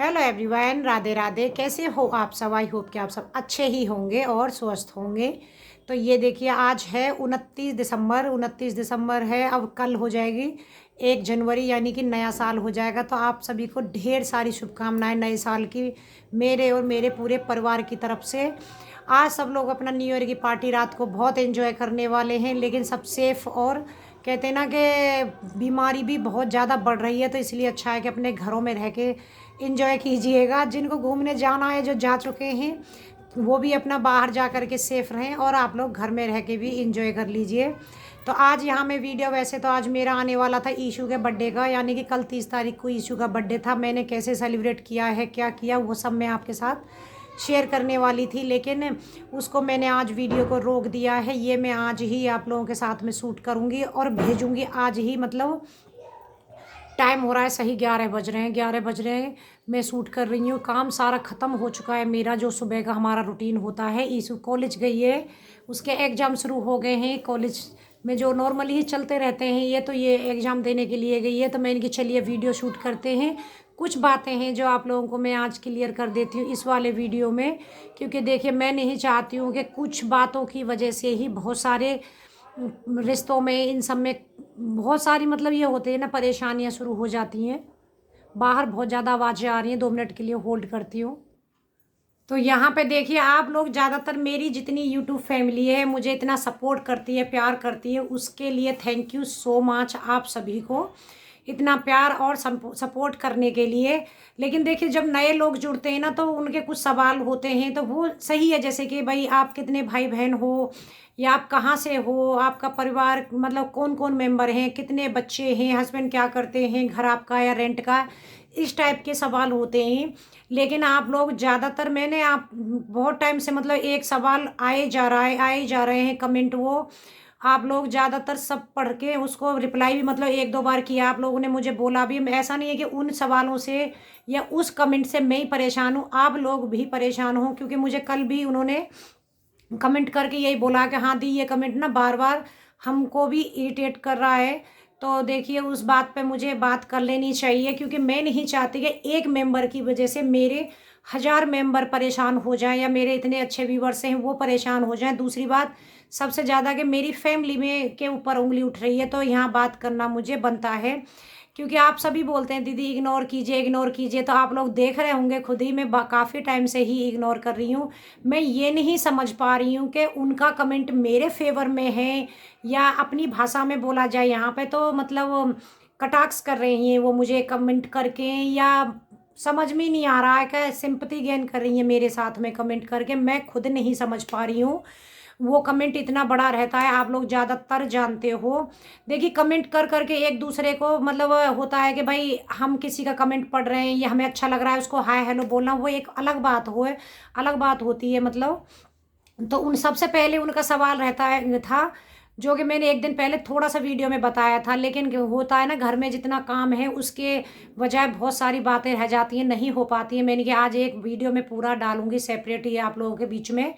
Hello everyone, Radhe Radhe. कैसे हो आप सब? आई होप कि आप सब अच्छे ही होंगे और स्वस्थ होंगे। तो ये देखिए, आज है 29 दिसंबर। 29 दिसंबर है, अब कल हो जाएगी 1 जनवरी, यानी कि नया साल हो जाएगा। तो आप सभी को ढेर सारी शुभकामनाएं नए साल की, मेरे और मेरे पूरे परिवार की तरफ से। आज सब लोग अपना न्यू ईयर की पार्टी रात को बहुत एंजॉय करने वाले हैं, लेकिन सब सेफ। और कहते हैं ना कि बीमारी भी बहुत ज़्यादा बढ़ रही है, तो इसलिए अच्छा है कि अपने घरों में रह के इंजॉय कीजिएगा। जिनको घूमने जाना है, जो जा चुके हैं, वो भी अपना बाहर जा कर के सेफ़ रहें, और आप लोग घर में रह के भी इंजॉय कर लीजिए। तो आज यहाँ मैं वीडियो, वैसे तो आज मेरा आने वाला था ईशू के बर्थडे का, यानी कि कल 30 तारीख को ईशू का बर्थडे था। मैंने कैसे सेलिब्रेट किया है, क्या किया, वो सब मैं आपके साथ शेयर करने वाली थी, लेकिन उसको मैंने आज वीडियो को रोक दिया है। ये मैं आज ही आप लोगों के साथ में शूट करूँगी और भेजूँगी आज ही। मतलब टाइम हो रहा है, सही 11 बज रहे हैं, 11 बज रहे हैं। मैं शूट कर रही हूँ, काम सारा ख़त्म हो चुका है मेरा। जो सुबह का हमारा रूटीन होता है, ईशू कॉलेज गई है, उसके एग्ज़ाम शुरू हो गए हैं। कॉलेज में जो नॉर्मली ही चलते रहते हैं, ये एग्ज़ाम देने के लिए गई है। तो मैंने कि चलिए वीडियो शूट करते हैं। कुछ बातें हैं जो आप लोगों को मैं आज क्लियर कर देती हूँ इस वाले वीडियो में, क्योंकि देखिए, मैं नहीं चाहती हूँ कि कुछ बातों की वजह से ही बहुत सारे रिश्तों में, इन सब में बहुत सारी, मतलब ये होते हैं ना, परेशानियां शुरू हो जाती हैं। बाहर बहुत ज़्यादा आवाज़ें आ रही हैं, 2 मिनट के लिए होल्ड करती हूँ। तो यहाँ पे देखिए, आप लोग ज़्यादातर, मेरी जितनी यूट्यूब फैमिली है, मुझे इतना सपोर्ट करती है, प्यार करती है, उसके लिए थैंक यू सो मच आप सभी को, इतना प्यार और सपोर्ट करने के लिए। लेकिन देखिए, जब नए लोग जुड़ते हैं ना, तो उनके कुछ सवाल होते हैं, तो वो सही है, जैसे कि भाई आप कितने भाई बहन हो, या आप कहाँ से हो, आपका परिवार मतलब कौन कौन मेंबर हैं, कितने बच्चे हैं, हस्बैंड क्या करते हैं, घर आपका या रेंट का, इस टाइप के सवाल होते हैं। लेकिन आप लोग ज़्यादातर, मैंने आप बहुत टाइम से, मतलब एक सवाल आए जा रहा है, आए जा रहे हैं कमेंट, वो आप लोग ज़्यादातर सब पढ़ के उसको रिप्लाई भी, मतलब 1-2 बार किया आप लोगों ने, मुझे बोला भी। ऐसा नहीं है कि उन सवालों से या उस कमेंट से मैं ही परेशान हूँ, आप लोग भी परेशान हो, क्योंकि मुझे कल भी उन्होंने कमेंट करके यही बोला कि हाँ दी, ये कमेंट ना बार बार हमको भी इरिटेट कर रहा है। तो देखिए, उस बात पे मुझे बात कर लेनी चाहिए, क्योंकि मैं नहीं चाहती कि एक मेंबर की वजह से मेरे 1000 मेंबर परेशान हो जाएं, या मेरे इतने अच्छे व्यूवर्स हैं वो परेशान हो जाएं। दूसरी बात, सबसे ज़्यादा कि मेरी फैमिली में के ऊपर उंगली उठ रही है, तो यहाँ बात करना मुझे बनता है। क्योंकि आप सभी बोलते हैं दीदी इग्नोर कीजिए, इग्नोर कीजिए, तो आप लोग देख रहे होंगे खुद ही, मैं काफ़ी टाइम से ही इग्नोर कर रही हूँ। मैं ये नहीं समझ पा रही हूँ कि उनका कमेंट मेरे फेवर में है, या अपनी भाषा में बोला जाए यहाँ पे, तो मतलब कटाक्ष कर रही हैं वो मुझे कमेंट करके, या समझ में नहीं आ रहा है कि सिंपैथी गेन कर रही है मेरे साथ में कमेंट करके। मैं खुद नहीं समझ पा रही हूँ। वो कमेंट इतना बड़ा रहता है, आप लोग ज़्यादातर जानते हो। देखिए, कमेंट कर करके एक दूसरे को, मतलब होता है कि भाई हम किसी का कमेंट पढ़ रहे हैं, या हमें अच्छा लग रहा है, उसको हाय हेलो बोलना, वो एक अलग बात हो, अलग बात होती है मतलब। तो उन सबसे पहले उनका सवाल रहता है था, जो कि मैंने एक दिन पहले थोड़ा सा वीडियो में बताया था। लेकिन होता है ना, घर में जितना काम है उसके बजाय बहुत सारी बातें रह जाती हैं, नहीं हो पाती हैं। मैंने कि आज एक वीडियो में पूरा डालूंगी सेपरेट ही आप लोगों के बीच में।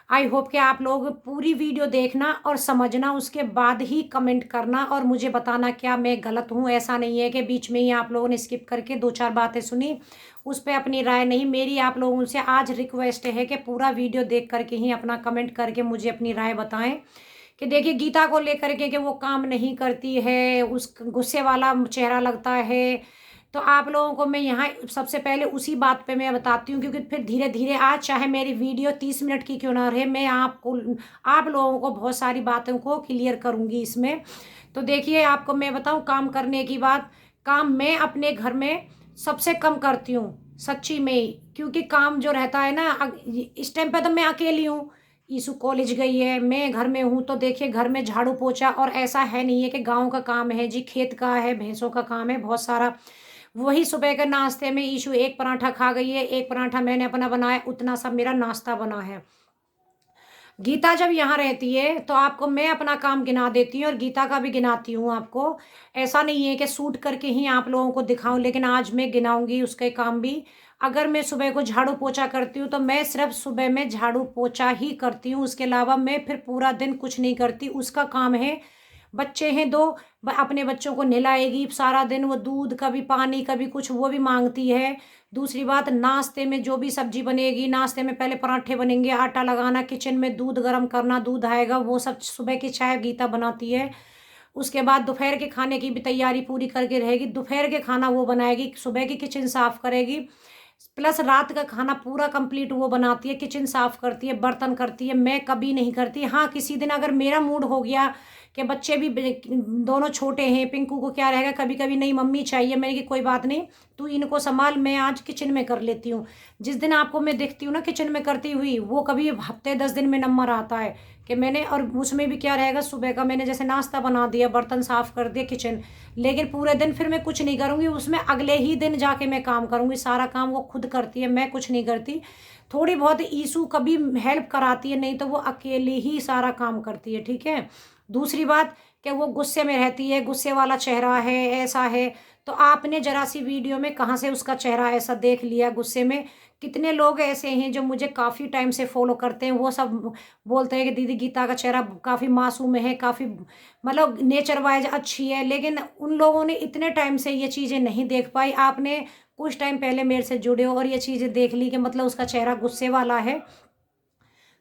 आई होप कि आप लोग पूरी वीडियो देखना और समझना, उसके बाद ही कमेंट करना और मुझे बताना क्या मैं गलत हूँ। ऐसा नहीं है कि बीच में ही आप लोगों ने स्किप करके 2-4 बातें सुनी, उस पर अपनी राय नहीं। मेरी आप लोगों से आज रिक्वेस्ट है कि पूरा वीडियो देख करके ही अपना कमेंट करके मुझे अपनी राय बताएं। कि देखिए, गीता को लेकर के कि वो काम नहीं करती है, उस गुस्से वाला चेहरा लगता है। तो आप लोगों को मैं यहाँ सबसे पहले उसी बात पे मैं बताती हूँ, क्योंकि फिर धीरे धीरे, आज चाहे मेरी वीडियो 30 मिनट की क्यों ना रहे, मैं आपको, आप लोगों को बहुत सारी बातों को क्लियर करूँगी इसमें। तो देखिए, आपको मैं बताऊँ, काम करने की बात, काम मैं अपने घर में सबसे कम करती हूँ सच्ची में ही। क्योंकि काम जो रहता है ना, इस टाइम पे तो मैं अकेली हूँ, ईशू कॉलेज गई है, मैं घर में हूँ। तो देखिए, घर में झाड़ू पोछा, और ऐसा है नहीं है कि गांव का काम है जी, खेत का है, भैंसों का काम है बहुत सारा। वही सुबह के नाश्ते में ईशू एक पराठा खा गई है, एक पराठा मैंने अपना बनाया, उतना सब मेरा नाश्ता बना है। गीता जब यहाँ रहती है तो आपको मैं अपना काम गिना देती हूँ, और गीता का भी गिनाती हूँ आपको। ऐसा नहीं है कि सूट करके ही आप लोगों को दिखाऊं, लेकिन आज मैं गिनाऊंगी उसके काम भी। अगर मैं सुबह को झाड़ू पोछा करती हूँ, तो मैं सिर्फ सुबह में झाड़ू पोछा ही करती हूँ, उसके अलावा मैं फिर पूरा दिन कुछ नहीं करती। उसका काम है बच्चे हैं 2, अपने बच्चों को नहलाएगी सारा दिन, वो दूध कभी पानी कभी कुछ वो भी मांगती है। दूसरी बात, नाश्ते में जो भी सब्जी बनेगी, नाश्ते में पहले पराठे बनेंगे, आटा लगाना, किचन में दूध गर्म करना, दूध आएगा, वो सब सुबह की चाय गीता बनाती है। उसके बाद दोपहर के खाने की भी तैयारी पूरी करके रहेगी, दोपहर के खाना वो बनाएगी, सुबह की किचन साफ करेगी, प्लस रात का खाना पूरा कंप्लीट वो बनाती है, किचन साफ करती है, बर्तन करती है। मैं कभी नहीं करती। हाँ, किसी दिन अगर मेरा मूड हो गया कि बच्चे भी दोनों छोटे हैं, पिंकू को क्या रहेगा, कभी कभी नहीं मम्मी चाहिए, मैंने कि कोई बात नहीं, तू इनको संभाल, मैं आज किचन में कर लेती हूँ। जिस दिन आपको मैं देखती हूँ ना किचन में करती हुई, वो कभी हफ्ते 10 दिन में नंबर आता है कि मैंने, और उसमें भी क्या रहेगा, सुबह का मैंने जैसे नाश्ता बना दिया, बर्तन साफ कर दिया, किचन, लेकिन पूरे दिन फिर मैं कुछ नहीं करूँगी, उसमें अगले ही दिन जाके मैं काम करूँगी। सारा काम वो खुद करती है, मैं कुछ नहीं करती। थोड़ी बहुत ईशू कभी हेल्प कराती है, नहीं तो वो अकेली ही सारा काम करती है, ठीक है। दूसरी बात कि वो गुस्से में रहती है, गुस्से वाला चेहरा है, ऐसा है। तो आपने जरा सी वीडियो में कहाँ से उसका चेहरा ऐसा देख लिया गुस्से में। कितने लोग ऐसे हैं जो मुझे काफ़ी टाइम से फॉलो करते हैं, वो सब बोलते हैं कि दीदी गीता का चेहरा काफ़ी मासूम है, काफ़ी मतलब नेचर वाइज अच्छी है, लेकिन उन लोगों ने इतने टाइम से ये चीज़ें नहीं देख पाई। आपने कुछ टाइम पहले मेरे से जुड़े हो और ये चीज़ें देख ली कि मतलब उसका चेहरा गुस्से वाला है।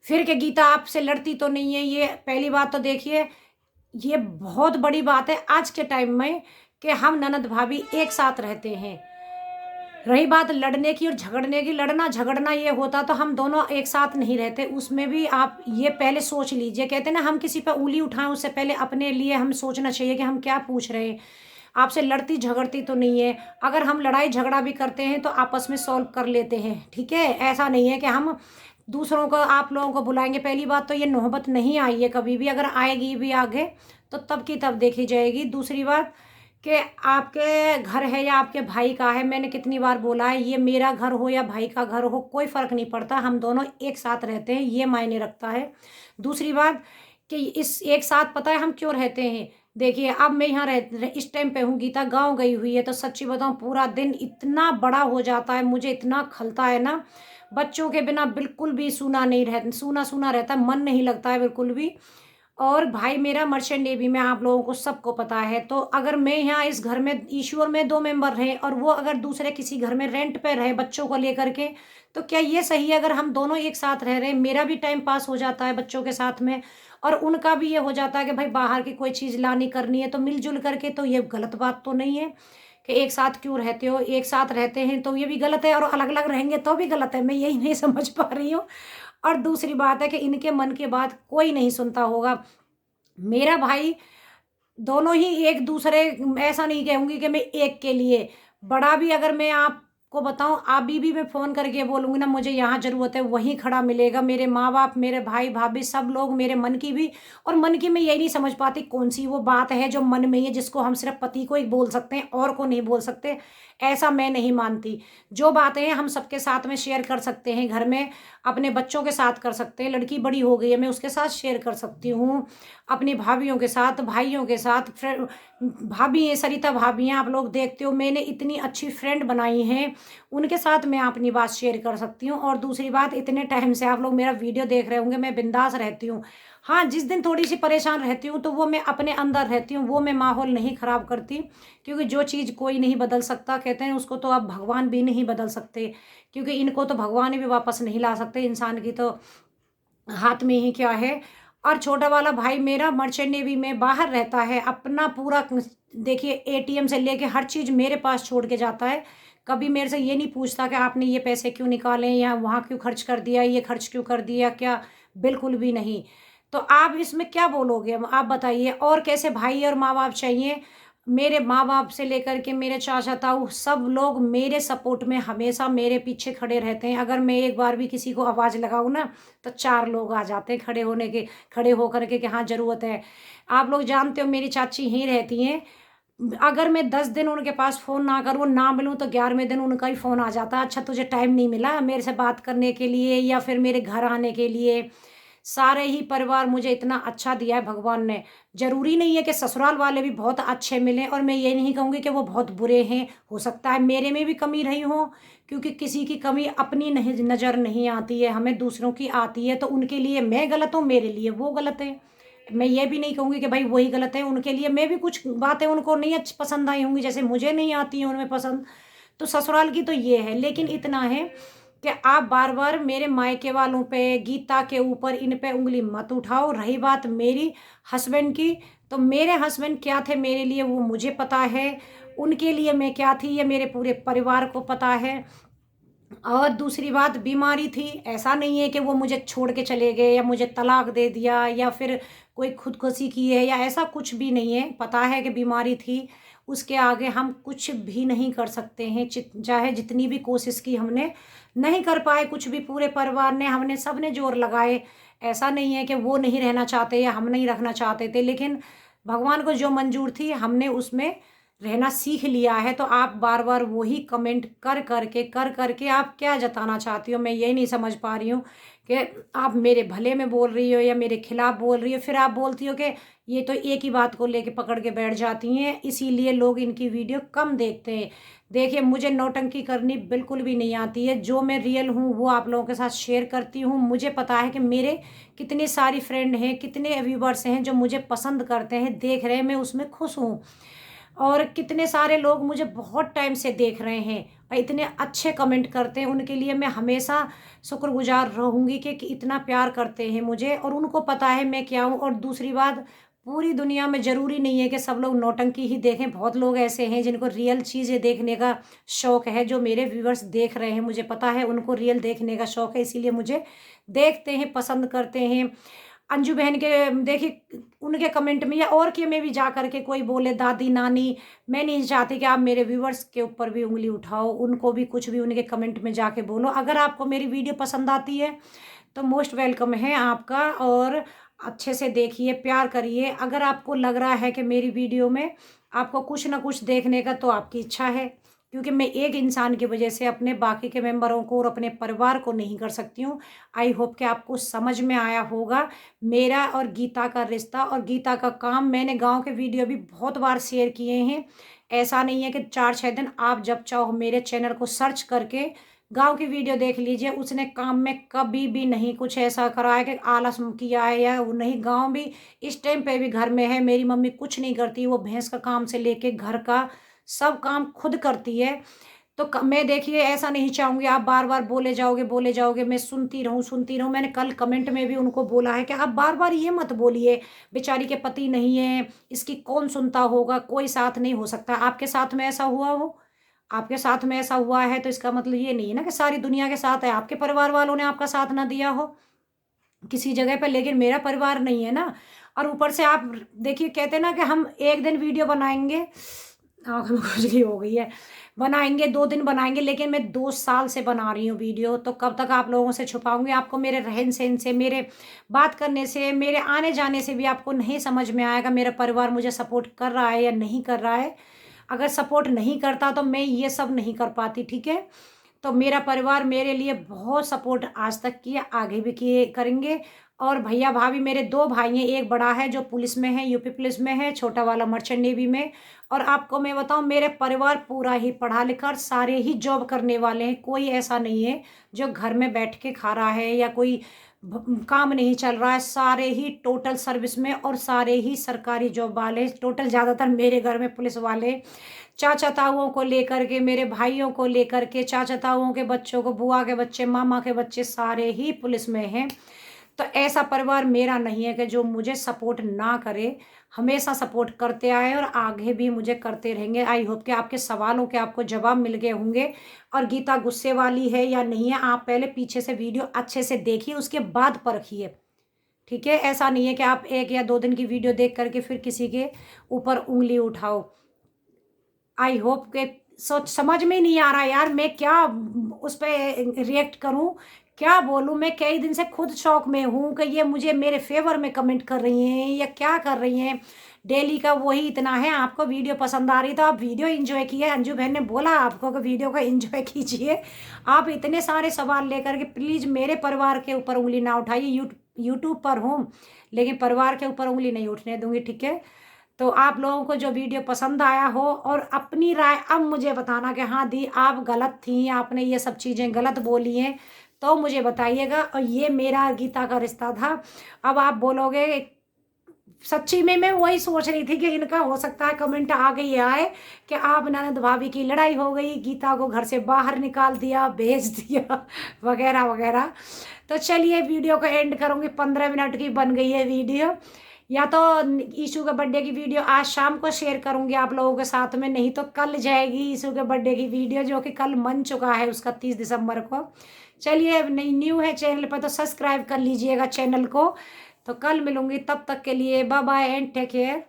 फिर कि गीता आपसे लड़ती तो नहीं है, ये पहली बात तो देखिए, ये बहुत बड़ी बात है आज के टाइम में कि हम ननद भाभी एक साथ रहते हैं। रही बात लड़ने की और झगड़ने की, लड़ना झगड़ना ये होता तो हम दोनों एक साथ नहीं रहते। उसमें भी आप ये पहले सोच लीजिए, कहते हैं ना हम किसी पर उंगली उठाएं उससे पहले अपने लिए हम सोचना चाहिए कि हम क्या पूछ रहे हैं। आपसे लड़ती झगड़ती तो नहीं है। अगर हम लड़ाई झगड़ा भी करते हैं तो आपस में सॉल्व कर लेते हैं, ठीक है। ऐसा नहीं है कि हम दूसरों को, आप लोगों को बुलाएंगे। पहली बात तो ये नौबत नहीं आई है कभी भी, अगर आएगी भी आगे तो तब की तब देखी जाएगी। दूसरी बात कि आपके घर है या आपके भाई का है, मैंने कितनी बार बोला है, ये मेरा घर हो या भाई का घर हो कोई फ़र्क नहीं पड़ता, हम दोनों एक साथ रहते हैं, ये मायने रखता है। दूसरी बात कि इस एक साथ पता है हम क्यों रहते हैं। देखिए अब मैं यहाँ इस टाइम पे हूँ, गीता गाँव गई हुई है, तो सच्ची बताऊँ पूरा दिन इतना बड़ा हो जाता है, मुझे इतना खलता है ना, बच्चों के बिना बिल्कुल भी सूना नहीं रहता, सूना सूना रहता है, मन नहीं लगता है बिल्कुल भी। और भाई मेरा मर्चेंट नेवी में, आप लोगों को सबको पता है। तो अगर मैं यहाँ इस घर में, ईश्वर में 2 मेंबर रहे और वो अगर दूसरे किसी घर में रेंट पे रहे बच्चों को लेकर के, तो क्या ये सही है। अगर हम दोनों एक साथ रह रहे हैं, मेरा भी टाइम पास हो जाता है बच्चों के साथ में, और उनका भी ये हो जाता है कि भाई बाहर की कोई चीज़ लानी करनी है तो मिलजुल करके, तो ये गलत बात तो नहीं है कि एक साथ क्यों रहते हो। एक साथ रहते हैं तो ये भी गलत है, और अलग अलग रहेंगे तो भी गलत है, मैं यही नहीं समझ पा रही हूँ। और दूसरी बात है कि इनके मन की बात कोई नहीं सुनता होगा। मेरा भाई, दोनों ही एक दूसरे, ऐसा नहीं कहूँगी कि मैं एक के लिए, बड़ा भी अगर मैं आपको बताऊँ, अभी भी मैं फ़ोन करके बोलूँगी ना मुझे यहाँ ज़रूरत है, वहीं खड़ा मिलेगा। मेरे माँ-बाप, मेरे भाई-भाभी सब लोग मेरे मन की भी, और मन की मैं यही नहीं समझ पाती कौन-सी वो बात है जो मन में ही है, जिसको हम सिर्फ़ पति को ही बोल सकते हैं और को नहीं बोल सकते। ऐसा मैं नहीं मानती। जो बातें हैं हम सबके साथ में शेयर कर सकते हैं, घर में अपने बच्चों के साथ कर सकते हैं, लड़की बड़ी हो गई है मैं उसके साथ शेयर कर सकती हूँ, अपनी भाभीयों के साथ, भाइयों के साथ, भाभी हैं, सरिता भाभी हैं, आप लोग देखते हो, मैंने इतनी अच्छी फ्रेंड बनाई हैं, उनके साथ मैं अपनी बात शेयर कर सकती हूँ। और दूसरी बात, इतने टाइम से आप लोग मेरा वीडियो देख रहे होंगे, मैं बिंदास रहती हूँ। हाँ, जिस दिन थोड़ी सी परेशान रहती हूँ तो वो मैं अपने अंदर रहती हूँ, वो मैं माहौल नहीं ख़राब करती, क्योंकि जो चीज़ कोई नहीं बदल सकता, कहते हैं उसको तो आप भगवान भी नहीं बदल सकते, क्योंकि इनको तो भगवान भी वापस नहीं ला सकते, इंसान की तो हाथ में ही क्या है। और छोटा वाला भाई मेरा मर्चेंट नेवी में बाहर रहता है, अपना पूरा देखिए एटीएम से लेके हर चीज़ मेरे पास छोड़ के जाता है। कभी मेरे से ये नहीं पूछता कि आपने ये पैसे क्यों निकाले या वहाँ क्यों खर्च कर दिया, ये खर्च क्यों कर दिया क्या, बिल्कुल भी नहीं। तो आप इसमें क्या बोलोगे, अब आप बताइए। और कैसे भाई और माँ बाप चाहिए। मेरे माँ बाप से लेकर के मेरे चाचा ताऊ सब लोग मेरे सपोर्ट में हमेशा मेरे पीछे खड़े रहते हैं। अगर मैं एक बार भी किसी को आवाज़ लगाऊँ ना तो 4 लोग आ जाते हैं खड़े होकर के कि हाँ ज़रूरत है। आप लोग जानते हो मेरी चाची यहीं रहती हैं। अगर मैं 10 दिन उनके पास फ़ोन ना करूँ, ना मिलूँ, तो 11वें दिन उनका ही फ़ोन आ जाता है, अच्छा तुझे टाइम नहीं मिला मेरे से बात करने के लिए या फिर मेरे घर आने के लिए। सारे ही परिवार मुझे इतना अच्छा दिया है भगवान ने। ज़रूरी नहीं है कि ससुराल वाले भी बहुत अच्छे मिलें, और मैं ये नहीं कहूँगी कि वो बहुत बुरे हैं। हो सकता है मेरे में भी कमी रही हो, क्योंकि किसी की कमी अपनी नहीं नज़र नहीं आती है, हमें दूसरों की आती है। तो उनके लिए मैं गलत हूँ, मेरे लिए वो गलत है। मैं ये भी नहीं कहूँगी कि भाई वही गलत है, उनके लिए मैं भी कुछ बातें उनको नहीं पसंद आई होंगी, जैसे मुझे नहीं आती हैं उनमें पसंद। तो ससुराल की तो ये है, लेकिन इतना है कि आप बार-बार मेरे मायके वालों पे, गीता के ऊपर, इन पे उँगली मत उठाओ। रही बात मेरी हस्बैंड की, तो मेरे हस्बैंड क्या थे मेरे लिए वो मुझे पता है, उनके लिए मैं क्या थी ये मेरे पूरे परिवार को पता है। और दूसरी बात बीमारी थी, ऐसा नहीं है कि वो मुझे छोड़ के चले गए या मुझे तलाक दे दिया या फिर कोई खुदकुशी की है, या ऐसा कुछ भी नहीं है। पता है कि बीमारी थी, उसके आगे हम कुछ भी नहीं कर सकते हैं। चाहे जितनी भी कोशिश की हमने, नहीं कर पाए कुछ भी, पूरे परिवार ने, हमने सब ने ज़ोर लगाए। ऐसा नहीं है कि वो नहीं रहना चाहते या हम नहीं रखना चाहते थे, लेकिन भगवान को जो मंजूर थी हमने उसमें रहना सीख लिया है। तो आप बार-बार वही कमेंट कर के आप क्या जताना चाहती हो? मैं ये नहीं समझ पा रही हूँ कि आप मेरे भले में बोल रही हो या मेरे खिलाफ बोल रही हो। फिर आप बोलती हो कि ये तो एक ही बात को लेके पकड़ के बैठ जाती हैं, इसीलिए लोग इनकी वीडियो कम देखते हैं। देखिए, मुझे नौटंकी करनी बिल्कुल भी नहीं आती है। जो मैं रियल हूँ वो आप लोगों के साथ शेयर करती हूँ। मुझे पता है कि मेरे कितने सारी फ्रेंड हैं, कितने व्यूवर्स हैं जो मुझे पसंद करते हैं, देख रहे हैं, मैं उसमें खुश हूँ। और कितने सारे लोग मुझे बहुत टाइम से देख रहे हैं और इतने अच्छे कमेंट करते हैं, उनके लिए मैं हमेशा शुक्रगुजार रहूँगी कि इतना प्यार करते हैं मुझे, और उनको पता है मैं क्या हूँ। और दूसरी बात, पूरी दुनिया में ज़रूरी नहीं है कि सब लोग नौटंकी ही देखें, बहुत लोग ऐसे हैं जिनको रियल चीज़ें देखने का शौक़ है। जो मेरे व्यूअर्स देख रहे हैं, मुझे पता है उनको रियल देखने का शौक़ है, इसीलिए मुझे देखते हैं, पसंद करते हैं। अंजू बहन के देखिए, उनके कमेंट में या और के में भी जा कर के कोई बोले दादी, नानी, मैं नहीं चाहती कि आप मेरे व्यूअर्स के ऊपर भी उँगली उठाओ, उनको भी कुछ भी उनके कमेंट में जाके बोलो। अगर आपको मेरी वीडियो पसंद आती है, तो मोस्ट वेलकम है आपका, और अच्छे से देखिए, प्यार करिए। अगर आपको लग रहा है कि मेरी वीडियो में आपको कुछ ना कुछ देखने का, तो आपकी इच्छा है, क्योंकि मैं एक इंसान की वजह से अपने बाकी के मेंबरों को और अपने परिवार को नहीं कर सकती हूँ। आई होप कि आपको समझ में आया होगा मेरा और गीता का रिश्ता और गीता का काम। मैंने गाँव के वीडियो भी बहुत बार शेयर किए हैं। ऐसा नहीं है कि 4-6 दिन, आप जब चाहो मेरे चैनल को सर्च करके गाँव की वीडियो देख लीजिए। उसने काम में कभी भी नहीं कुछ ऐसा करा है कि आलस किया है या वो नहीं। गाँव भी इस टाइम पे भी घर में है, मेरी मम्मी कुछ नहीं करती, वो भैंस का काम से लेके घर का सब काम खुद करती है। तो मैं देखिए ऐसा नहीं चाहूँगी आप बार-बार बोले जाओगे, मैं सुनती रहूँ। मैंने कल कमेंट में भी उनको बोला है कि आप बार-बार ये मत बोलिए, बेचारी के पति नहीं है, इसकी कौन सुनता होगा, कोई साथ नहीं हो सकता। आपके साथ में ऐसा हुआ हो? आपके साथ में ऐसा हुआ है तो इसका मतलब ये नहीं है ना कि सारी दुनिया के साथ है, आपके परिवार वालों ने आपका साथ ना दिया हो किसी जगह पे, लेकिन मेरा परिवार नहीं है ना। और ऊपर से आप देखिए, कहते हैं ना कि हम एक दिन वीडियो बनाएँगे, आँख में खुजली हो गई है। बनाएँगे, 2 दिन बनाएँगे, लेकिन मैं 2 साल से बना रही हूँ वीडियो, तो कब तक आप लोगों से छुपाऊँगी? आपको मेरे रहन-सहन से, मेरे बात करने से, मेरे आने-जाने से भी आपको नहीं समझ में आएगा मेरा परिवार मुझे सपोर्ट कर रहा है या नहीं कर रहा है। अगर सपोर्ट नहीं करता तो मैं ये सब नहीं कर पाती, ठीक है? तो मेरा परिवार मेरे लिए बहुत सपोर्ट आज तक किया, आगे भी किए करेंगे। और भैया-भाभी मेरे 2 भाई हैं, एक बड़ा है जो पुलिस में है, यूपी पुलिस में है, छोटा वाला मर्चेंट नेवी में। और आपको मैं बताऊँ, मेरे परिवार पूरा ही पढ़ा-लिखा और सारे ही जॉब करने वाले हैं। कोई ऐसा नहीं है जो घर में बैठ के खा रहा है या कोई काम नहीं चल रहा है। सारे ही टोटल सर्विस में और सारे ही सरकारी जॉब वाले, टोटल ज़्यादातर मेरे घर में पुलिस वाले, चाचा-ताऊओं को लेकर के, मेरे भाइयों को लेकर के, चाचा-ताऊओं के बच्चों को, बुआ के बच्चे, मामा के बच्चे, सारे ही पुलिस में हैं। तो ऐसा परिवार मेरा नहीं है कि जो मुझे सपोर्ट ना करे, हमेशा सपोर्ट करते आए और आगे भी मुझे करते रहेंगे। आई होप कि आपके सवालों के आपको जवाब मिल गए होंगे। और गीता गुस्से वाली है या नहीं है, आप पहले पीछे से वीडियो अच्छे से देखिए, उसके बाद परखिए, ठीक है? ऐसा नहीं है कि आप 1 या 2 दिन की वीडियो देख कर के फिर किसी के ऊपर उँगली उठाओ। आई होप के सोच समझ में नहीं आ रहा यार, मैं क्या उस पे रिएक्ट करूँ, क्या बोलूँ? मैं कई दिन से खुद शॉक में हूँ कि ये मुझे मेरे फ़ेवर में कमेंट कर रही हैं या क्या कर रही हैं। डेली का वही इतना है, आपको वीडियो पसंद आ रही तो आप वीडियो एन्जॉय कीजिए। अंजू बहन ने बोला आपको कि वीडियो को एन्जॉय कीजिए। आप इतने सारे सवाल लेकर के प्लीज़ मेरे परिवार के ऊपर उँगली ना उठाइए। यूट्यूब पर हूँ, लेकिन परिवार के ऊपर उँगली नहीं उठने दूँगी, ठीक है? तो आप लोगों को जो वीडियो पसंद आया हो और अपनी राय अब मुझे बताना कि हाँ दी, आप गलत थी, आपने ये सब चीज़ें गलत बोली हैं, तो मुझे बताइएगा। और ये मेरा गीता का रिश्ता था। अब आप बोलोगे सच्ची में मैं वही सोच रही थी कि इनका हो सकता है कमेंट आ गई आए कि आप ननद भाभी की लड़ाई हो गई, गीता को घर से बाहर निकाल दिया, भेज दिया वगैरह वगैरह। तो चलिए वीडियो को एंड करूँगी, 15 मिनट की बन गई है वीडियो। या तो ईशू के बर्थडे की वीडियो आज शाम को शेयर करूँगी आप लोगों के साथ में, नहीं तो कल जाएगी ईशू के बर्थडे की वीडियो, जो कि कल बन चुका है उसका 30 दिसंबर को। चलिए, नहीं न्यू है चैनल पर तो सब्सक्राइब कर लीजिएगा चैनल को। तो कल मिलूंगी, तब तक के लिए bye bye and take care.